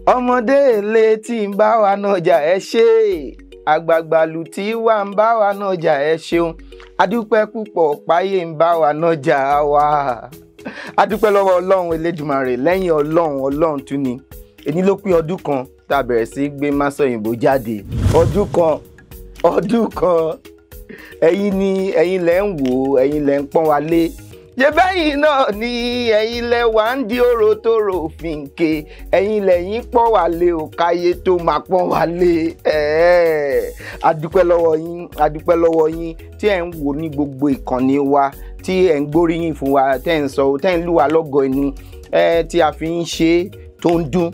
ọmọdé èlé tí ń bá wa nájà ẹ ṣé, àgbààgbàlù tí wà ń bá wa nájà ẹ ṣeun, adúpẹ́ púpọ̀ páyé ń bá wa nájà wa. Adúpẹ́ lọ́wọ́ Ọlọ́run Elédùmarè, lẹ́yìn Ọlọ́run tún ni. Èní ló pé ọdún kan tá a bẹ̀rẹ̀ sí gbé Máṣọ̀yìnbó jáde. Ọdún kan ẹ̀yin lẹ ń wò, ẹ̀yin lẹ ń pọ́n wa lé. Ṣé bẹ́yìn náà ni ẹ̀yin lẹ wà ń di oró tó rò fìǹkè, ẹ̀yin lẹ̀yin pọ́n wa lé o káyé tó máa pọ́n wa lé. Adúpẹ́ lọ́wọ́ yín tí ẹ̀ ń wò ní gbogbo ìkànnì wa, tí ẹ̀ ń gbóríyìn fún wa, tẹ́ ń sọ, tẹ́ ń lù wá lọ́gọ̀ ẹnu, tí a fi ń ṣe tó ń dún.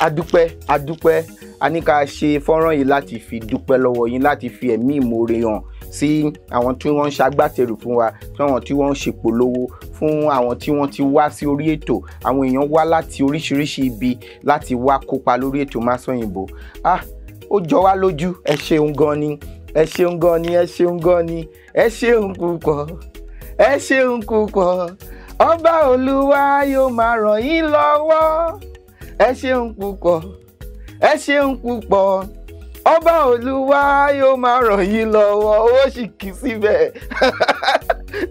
Adúpẹ́ a ní ká ṣe fọ́nrán yìí láti fi dúpẹ́ lọ́wọ́ yín, láti fi ẹ̀mí ìmoore hàn sí àwọn tí wọ́n ń ṣagbátẹrù fún wa, àwọn tí wọ́n ń ṣèpolówó fún àwọn tí wọ́n ti wá sí orí ètò. Àwọn èèyàn wá láti oríṣiríṣi ibi láti wá kópa lórí ètò Máṣọ̀yìnbó. Ó jọ wá lójú. Ẹ ṣeun gan ni, ẹ ṣeun gan ni, ẹ ṣeun gan ni, ẹ ṣeun púpọ̀, ẹ ṣeun púpọ̀. Ọba Olúwa yóò máa ràn yín lọ́wọ́. Ẹ ṣeun púpọ̀, ẹ ṣeun púpọ̀. Ọba Olúwa yóò máa ràn yín lọ́wọ́. Owó sì kì í síbẹ̀.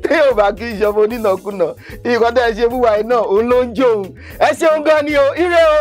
Tí yóò bá kí ìṣọ̀bọ onínàkúnà, nǹkan tẹ́ ẹ ṣe fún wa náà òun ló ń jó òun. Ẹ ṣeun gan ni o, ire o.